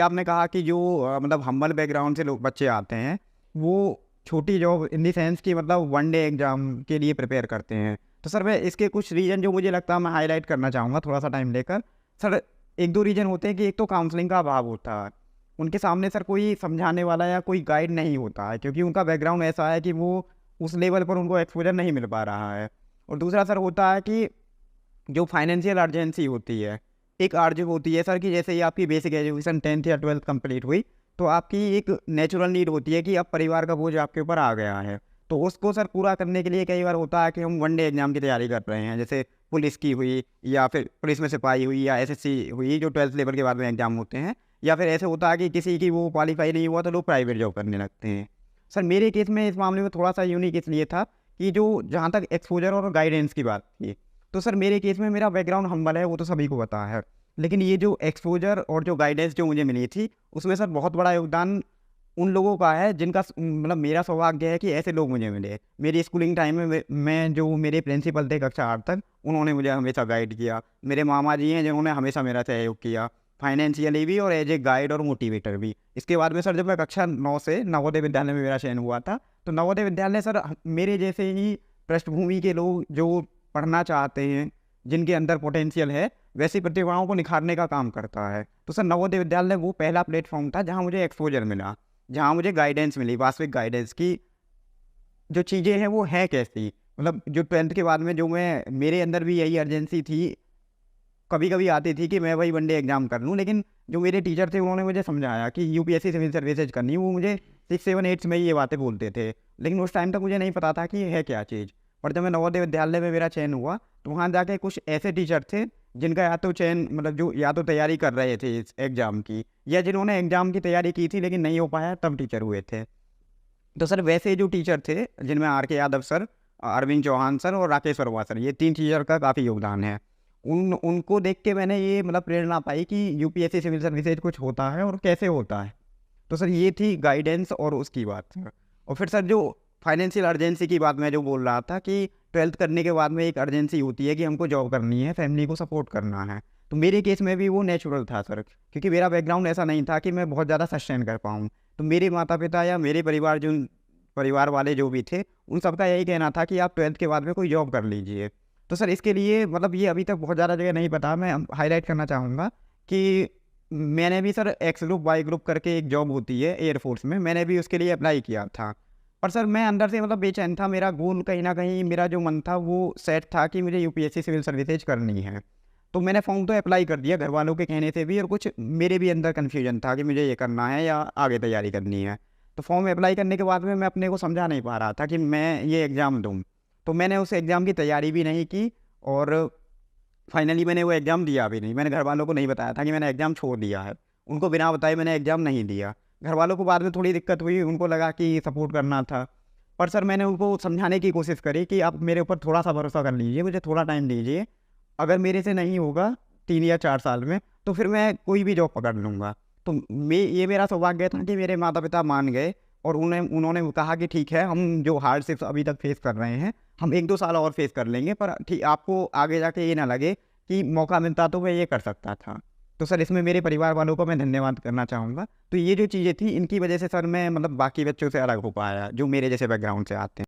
आपने कहा कि जो मतलब हम्बल बैकग्राउंड से लोग बच्चे आते हैं, वो छोटी जॉब इन द सेंस कि मतलब वन डे एग्ज़ाम के लिए प्रिपेयर करते हैं। तो सर मैं इसके कुछ रीज़न जो मुझे लगता है मैं हाइलाइट करना चाहूँगा थोड़ा-सा टाइम लेकर। सर 1-2 रीज़न होते हैं कि एक तो काउंसलिंग का अभाव होता है। उनके सामने सर कोई समझाने वाला या कोई गाइड नहीं होता है, क्योंकि उनका बैकग्राउंड ऐसा है कि वो उस लेवल पर उनको एक्सपोज़र नहीं मिल पा रहा है। और दूसरा सर होता है कि जो फाइनेंशियल अर्जेंसी होती है, एक अर्ज होती है सर कि जैसे ही आपकी बेसिक एजुकेशन 10th या 12th कंप्लीट हुई, तो आपकी एक नेचुरल नीड होती है कि अब परिवार का बोझ आपके ऊपर आ गया है। तो उसको सर पूरा करने के लिए कई बार होता है कि हम वन डे एग्ज़ाम की तैयारी कर रहे हैं, जैसे पुलिस की हुई या फिर पुलिस में सिपाही हुई या एसएससी हुई, जो 12th लेवल के बाद में एग्ज़ाम होते हैं। या फिर ऐसे होता है कि किसी की वो क्वालीफाई नहीं हुआ तो लोग प्राइवेट जॉब करने लगते हैं। सर मेरे केस में इस मामले में थोड़ा-सा यूनिक इसलिए था कि जो जहाँ तक एक्सपोज़र और गाइडेंस की बात थी, तो सर मेरे केस में मेरा बैकग्राउंड हम्बल है, वो तो सभी को पता है। लेकिन ये जो एक्सपोज़र और जो गाइडेंस जो मुझे मिली थी, उसमें सर बहुत बड़ा योगदान उन लोगों का है जिनका मतलब मेरा सौभाग्य है कि ऐसे लोग मुझे मिले। मेरी स्कूलिंग टाइम में मैं जो मेरे प्रिंसिपल थे कक्षा 8 तक, उन्होंने मुझे हमेशा गाइड किया। मेरे मामा जी हैं जिन्होंने हमेशा मेरा सहयोग किया, फाइनेंशियली भी और एज़ ए गाइड और मोटिवेटर भी। इसके बाद में सर जब मैं कक्षा 9 से नवोदय विद्यालय में मेरा चयन हुआ था, तो नवोदय विद्यालय सर मेरे जैसे ही पृष्ठभूमि के लोग जो पढ़ना चाहते हैं, जिनके अंदर पोटेंशियल है, वैसी प्रतिभाओं को निखारने का काम करता है। तो सर नवोदय विद्यालय वो पहला प्लेटफ़ॉर्म था जहाँ मुझे एक्सपोज़र मिला, जहाँ मुझे गाइडेंस मिली, वास्तविक गाइडेंस की जो चीज़ें हैं वो हैं कैसी। मतलब जो 12th के बाद में जो मैं मेरे अंदर भी यही अर्जेंसी थी, कभी-कभी आती थी कि मैं वही वन डे एग्ज़ाम कर लूँ, लेकिन जो मेरे टीचर थे उन्होंने मुझे समझाया कि यूपीएससी सिविल सर्विसेज़ करनी है, वो मुझे 6, 7, 8 में ये बातें बोलते थे। लेकिन उस टाइम तक मुझे नहीं पता था कि ये है क्या चीज़। और जब मैं नवोदय विद्यालय में मेरा चयन हुआ, तो वहाँ जाके कुछ ऐसे टीचर थे, जिनका या तो चयन मतलब जो या तो तैयारी कर रहे थे इस एग्ज़ाम की, या जिन्होंने एग्ज़ाम की तैयारी की थी लेकिन नहीं हो पाया तब टीचर हुए थे। तो सर वैसे जो टीचर थे, जिनमें आर के यादव सर, अरविंद चौहान सर और राकेश वर्मा सर, ये 3 टीचर का काफ़ी योगदान है। उनको देख के मैंने ये मतलब प्रेरणा पाई कि यूपीएससी सिविल सर्विसेज कुछ होता है और कैसे होता है। तो सर ये थी गाइडेंस और उसकी बात। और फिर सर जो फाइनेंशियल अर्जेंसी की बात मैं जो बोल रहा था कि 12th करने के बाद में एक अर्जेंसी होती है कि हमको जॉब करनी है, फैमिली को सपोर्ट करना है। तो मेरे केस में भी वो नेचुरल था सर, क्योंकि मेरा बैकग्राउंड ऐसा नहीं था कि मैं बहुत ज़्यादा सस्टेन कर पाऊँ। तो मेरे माता-पिता या मेरे परिवार वाले जो भी थे, उन सबका यही कहना था कि आप 12th के बाद में कोई जॉब कर लीजिए। तो सर इसके लिए मतलब ये अभी तक बहुत ज़्यादा जगह नहीं पता, मैं हाइलाइट करना चाहूँगा कि मैंने भी sir X group, Y group करके एक जॉब होती है एयर फ़ोर्स में, मैंने भी उसके लिए अप्लाई किया था। पर सर मैं अंदर से मतलब बेचैन था, मेरा गोल कहीं न कहीं मेरा जो मन था वो सेट था कि मुझे यूपीएससी सिविल सर्विसेज करनी है। तो मैंने फ़ॉर्म तो अप्लाई कर दिया घरवालों के कहने से भी, और कुछ मेरे भी अंदर कन्फ्यूजन था कि मुझे ये करना है या आगे तैयारी करनी है। तो फ़ॉर्म अप्लाई करने के बाद में मैं अपने को समझा नहीं पा रहा था कि मैं ये एग्ज़ाम दूँ। तो मैंने उस एग्ज़ाम की तैयारी भी नहीं की और फाइनली मैंने वो एग्ज़ाम दिया भी नहीं। मैंने घरवालों को नहीं बताया था कि मैंने एग्ज़ाम छोड़ दिया है। उनको बिना बताए मैंने एग्ज़ाम नहीं दिया। घरवालों को बाद में थोड़ी दिक्कत हुई, उनको लगा कि सपोर्ट करना था। पर सर मैंने उनको समझाने की कोशिश करी कि आप मेरे ऊपर थोड़ा-सा भरोसा कर लीजिए, मुझे थोड़ा टाइम दीजिए। अगर मेरे से नहीं होगा 3 या 4 साल में, तो फिर मैं कोई भी जॉब पकड़ लूँगा। तो ये मेरा सौभाग्य था कि मेरे माता-पिता मान गए और उन्होंने कहा कि ठीक है, हम जो हार्डशिप्स अभी तक फेस कर रहे हैं, हम 1-2 साल और फेस कर लेंगे, पर आपको आगे जाके ये ना लगे कि मौका मिलता तो मैं ये कर सकता था। तो सर इसमें मेरे परिवार वालों को मैं धन्यवाद करना चाहूँगा। तो ये जो चीज़ें थी इनकी वजह से सर मैं मतलब बाकी बच्चों से अलग हो पाया, जो मेरे जैसे बैकग्राउंड से आते हैं।